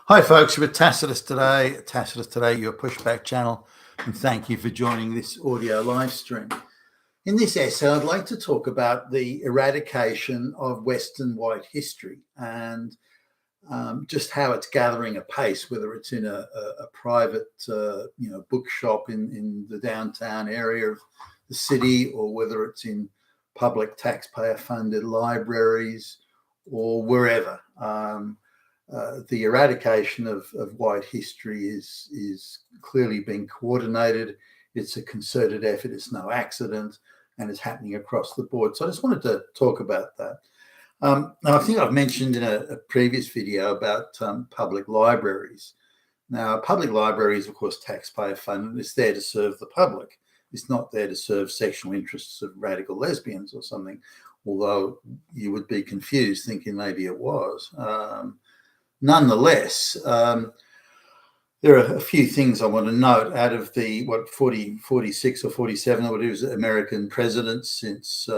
Hi, folks. We're Tacitus today. Tacitus today, your pushback channel, and thank you for joining this audio live stream. In this essay, I'd like to talk about the eradication of Western white history and just how it's gathering a pace, whether it's in a private, bookshop in the downtown area of the city, or whether it's in public taxpayer-funded libraries or wherever. The eradication of white history is clearly being coordinated. It's a concerted effort. It's no accident, and it's happening across the board. So I just wanted to talk about that. Now, I think I've mentioned in a previous video about public libraries. Now, public libraries, of course, taxpayer funded. It's there to serve the public. It's not there to serve sexual interests of radical lesbians or something, although you would be confused thinking maybe it was. Nonetheless, there are a few things I want to note out of the 46 or 47 or whatever it is American presidents since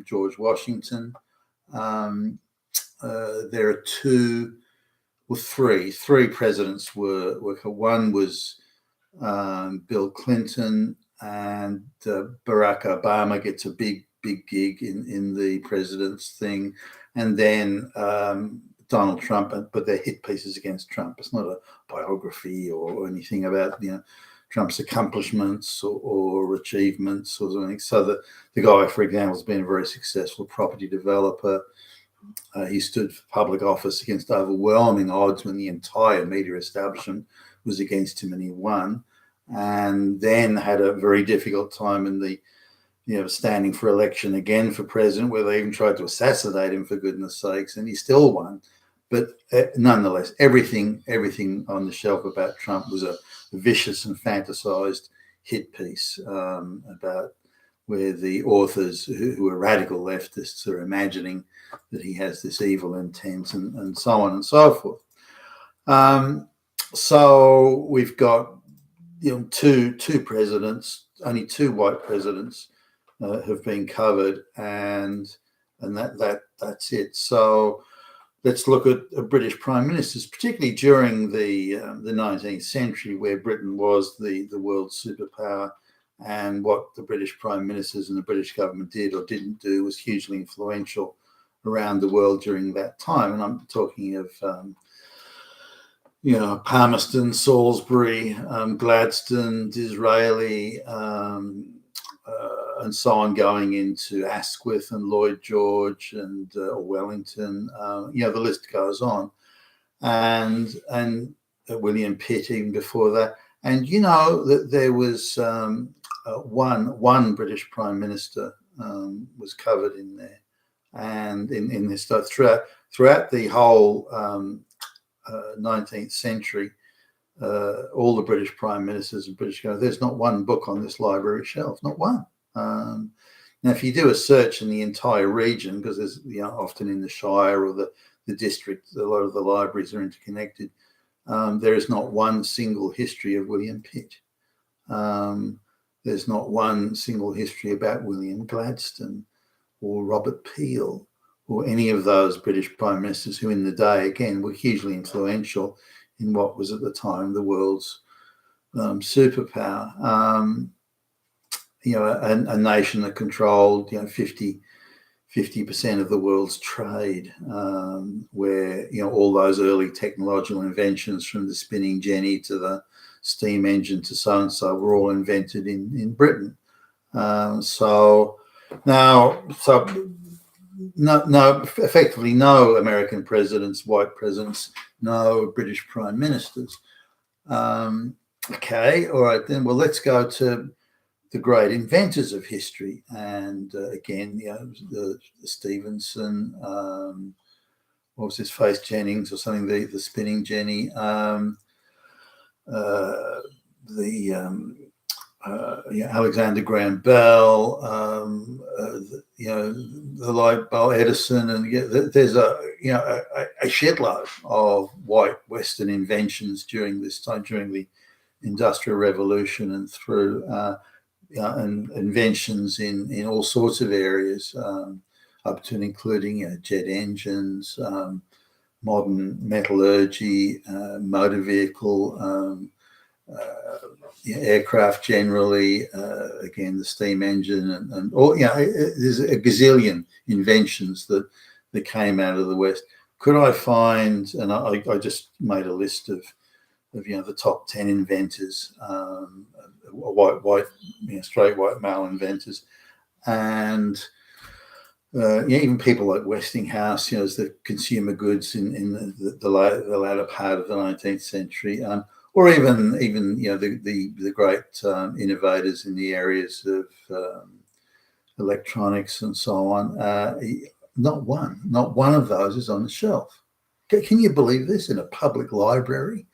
George Washington. There are three presidents were one was Bill Clinton, and Barack Obama gets a big gig in the president's thing, and then Donald Trump, but they're hit pieces against Trump. It's not a biography or anything about Trump's accomplishments or achievements or something. So the guy, for example, has been a very successful property developer. He stood for public office against overwhelming odds when the entire media establishment was against him, and he won. And then had a very difficult time in the standing for election again for president, where they even tried to assassinate him, for goodness sakes, and he still won. But nonetheless, everything on the shelf about Trump was a vicious and fantasized hit piece about where the authors who are radical leftists are imagining that he has this evil intent and so on and so forth. So we've got two presidents, only two white presidents have been covered, and that's it. So let's look at British prime ministers, particularly during the 19th century, where Britain was the world superpower, and what the British prime ministers and the British government did or didn't do was hugely influential around the world during that time. And I'm talking of Palmerston, Salisbury, Gladstone, Disraeli, and so on, going into Asquith and Lloyd George and Wellington. The list goes on, and William Pitt even before that. And that there was one British prime minister was covered in there, and in this stuff throughout the whole 19th century. All the British prime ministers and British government, there's not one book on this library shelf, not one. Now, if you do a search in the entire region, because there's often in the Shire or the district, a lot of the libraries are interconnected, there is not one single history of William Pitt. There's not one single history about William Gladstone or Robert Peel or any of those British prime ministers who in the day, again, were hugely influential in what was at the time the world's superpower. A nation that controlled 50% of the world's trade, where all those early technological inventions, from the spinning jenny to the steam engine to so and so, were all invented in Britain. Effectively no American presidents, white presidents, no British prime ministers. Okay, all right then. Well, let's go to the great inventors of history, and again, the Stevenson, what was his face, Jennings or something, the spinning jenny, Alexander Graham Bell, the light bulb, Edison, and there's a shitload of white Western inventions during this time, during the Industrial Revolution, and through and inventions in all sorts of areas, up to and including jet engines, modern metallurgy, motor vehicle, aircraft generally, again, the steam engine, and all, there's a gazillion inventions that came out of the West. Could I find, and I just made a list of the top 10 inventors, straight white male inventors, and even people like Westinghouse, as the consumer goods in the latter part of the 19th century, or even the great innovators in the areas of electronics and so on. Not one of those is on the shelf. Can you believe this? In a public library?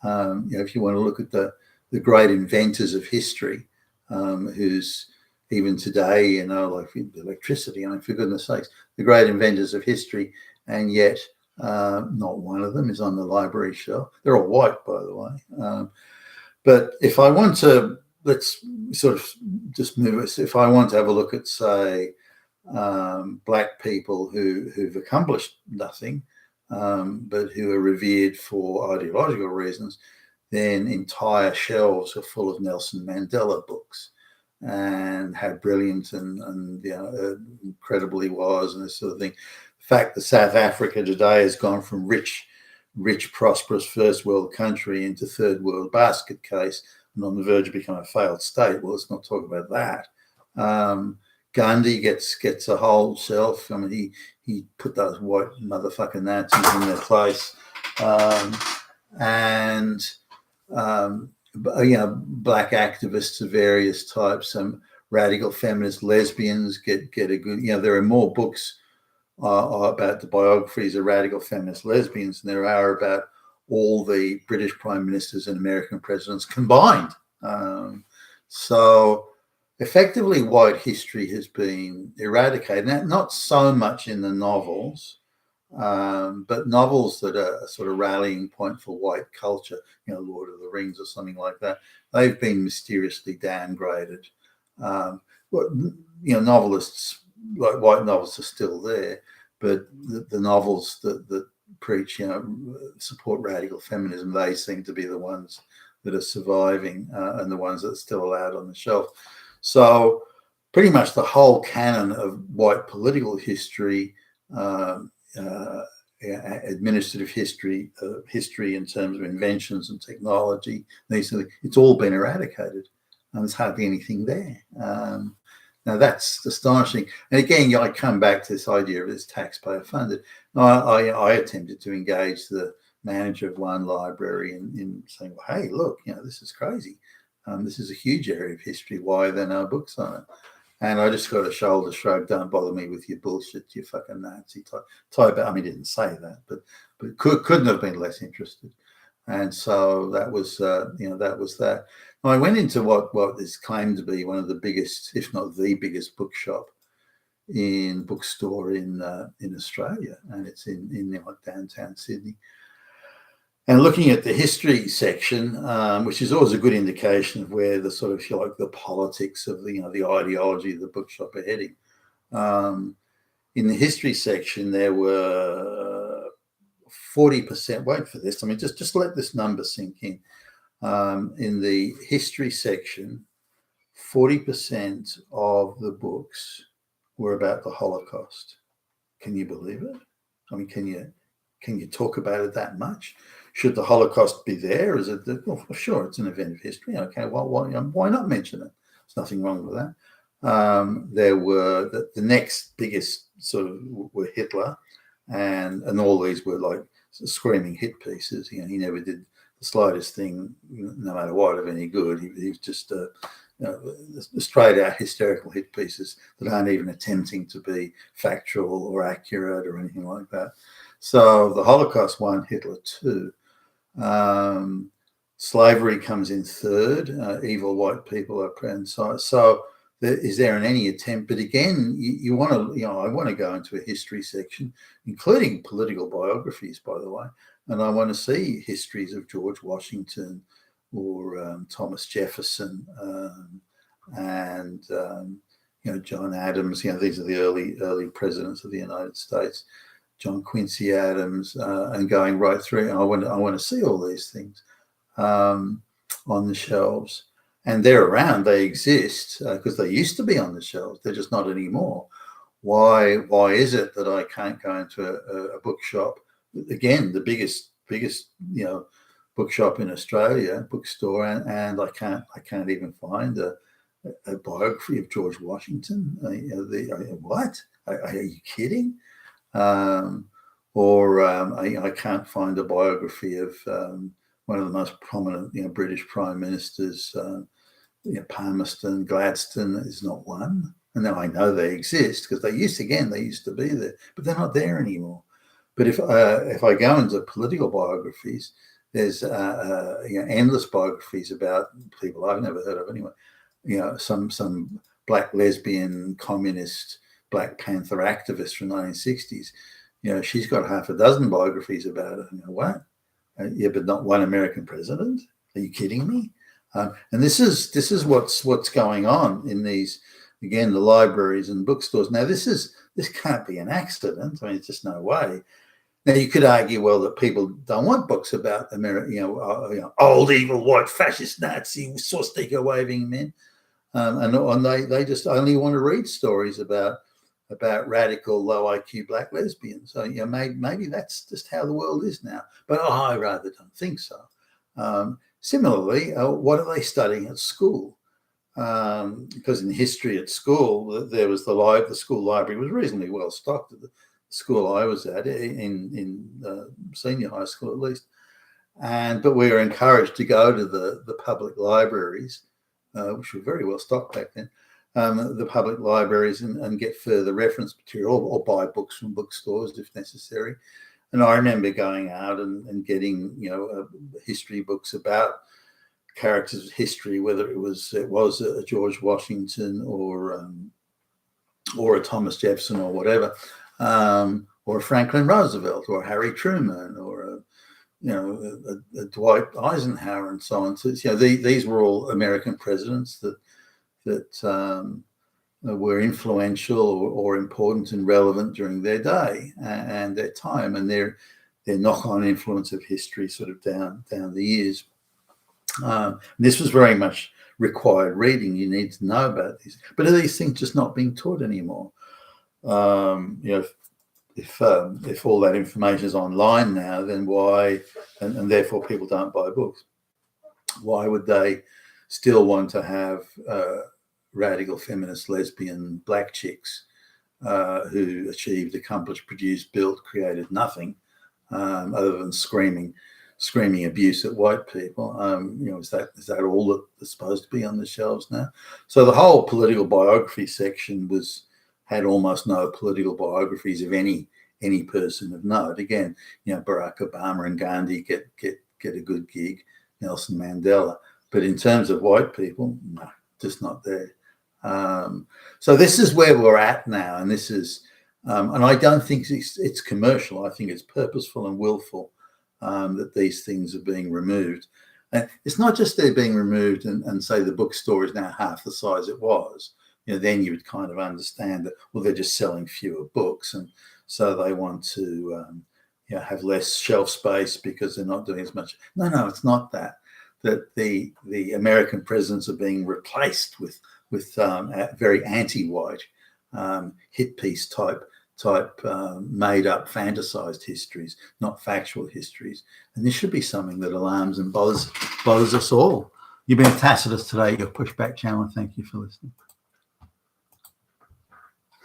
If you want to look at the great inventors of history, who's even today, like electricity, for goodness sakes, the great inventors of history, and yet not one of them is on the library shelf. They're all white, by the way. But if I want to, let's sort of just move it. If I want to have a look at, say, black people who've accomplished nothing, but who are revered for ideological reasons, then entire shelves are full of Nelson Mandela books, and how brilliant and incredible he was, and this sort of thing. The fact that South Africa today has gone from rich, prosperous first world country into third world basket case and on the verge of becoming a failed state. Well, let's not talk about that. Gandhi gets a whole shelf. He put those white motherfucking Nazis in their place, and black activists of various types, some radical feminist lesbians get a good. There are more books about the biographies of radical feminist lesbians than there are about all the British prime ministers and American presidents combined. So effectively, white history has been eradicated. Now, not so much in the novels, but novels that are a sort of rallying point for white culture, Lord of the Rings or something like that, they've been mysteriously downgraded. Novelists, like white novels, are still there, but the novels that preach, support radical feminism, they seem to be the ones that are surviving, and the ones that are still allowed on the shelf. So pretty much the whole canon of white political history, administrative history, history in terms of inventions and technology, it's all been eradicated, and there's hardly anything there. Now that's astonishing. And again, I come back to this idea of it's taxpayer funded. I attempted to engage the manager of one library in saying, well, hey, look, this is crazy. This is a huge area of history. Why are there no books on it? And I just got a shoulder shrug. Don't bother me with your bullshit, you fucking Nazi type. He didn't say that, but couldn't have been less interested. And so that was, that was that. Now, I went into what is claimed to be one of the biggest, if not the biggest, bookstore in Australia, and it's in downtown Sydney. And looking at the history section, which is always a good indication of where the sort of, if you like, the politics of the ideology of the bookshop are heading. In the history section, there were 40%. Wait for this. Just let this number sink in. In the history section, 40% of the books were about the Holocaust. Can you believe it? Can you talk about it that much? Should the Holocaust be there? Is it? Well, sure, it's an event of history. Okay, well, why not mention it? There's nothing wrong with that. There were the next biggest sort of were Hitler, and all these were like screaming hit pieces. He never did the slightest thing, no matter what, of any good. He was just straight out hysterical hit pieces that aren't even attempting to be factual or accurate or anything like that. So the Holocaust won, Hitler too. Slavery comes in third. Evil white people are present. So is there any attempt? But again, you want to, I want to go into a history section, including political biographies, by the way, and I want to see histories of George Washington or Thomas Jefferson and John Adams. These are the early presidents of the United States. John Quincy Adams, and going right through. I want to see all these things on the shelves, and they're around. They exist because they used to be on the shelves. They're just not anymore. Why is it that I can't go into a bookshop? Again, the biggest bookshop in Australia, bookstore, and I can't even find a biography of George Washington. What? Are you kidding? I can't find a biography of one of the most prominent British prime ministers. Palmerston, Gladstone is not one. And now I know they exist because they used to be there, but they're not there anymore. But if I go into political biographies, there's endless biographies about people I've never heard of anyway. Some black lesbian communist Black Panther activist from the 1960s. She's got half a dozen biographies about her. What? Yeah, but not one American president. Are you kidding me? And this is what's going on in these, again, the libraries and bookstores. Now, this can't be an accident. I mean, it's just no way. Now, you could argue, well, that people don't want books about America, old evil white fascist Nazi swastika waving men, and they just only want to read stories about radical low IQ black lesbians. So maybe that's just how the world is now. But I rather don't think so. Similarly, what are they studying at school? Because in history at school, there was the school library was reasonably well stocked at the school I was at, in senior high school at least. But we were encouraged to go to the public libraries, which were very well stocked back then, the public libraries and get further reference material or buy books from bookstores if necessary. And I remember going out and getting, history books about characters of history, whether it was a George Washington or a Thomas Jefferson or whatever, or a Franklin Roosevelt or Harry Truman or a Dwight Eisenhower and so on. So these were all American presidents that were influential or important and relevant during their day and their time, and their knock-on influence of history sort of down the years. This was very much required reading. You need to know about these, but are these things just not being taught anymore? If all that information is online now, then why, and therefore people don't buy books, why would they still want to have radical feminist lesbian black chicks who achieved, accomplished, produced, built, created nothing other than screaming abuse at white people? Is that all that's supposed to be on the shelves now? So the whole political biography section had almost no political biographies of any person of note. Again, Barack Obama and Gandhi get a good gig, Nelson Mandela, but in terms of white people, no, just not there. So this is where we're at now, and this is, and I don't think it's commercial. I think it's purposeful and willful that these things are being removed. And it's not just they're being removed and say the bookstore is now half the size it was. Then you would kind of understand that, well, they're just selling fewer books, and so they want to have less shelf space because they're not doing as much. No, it's not that. That the American presidents are being replaced with very anti-white hit piece type made up fantasized histories, not factual histories. And this should be something that alarms and bothers us all. You've been Tacitus today, your Pushback channel. Thank you for listening.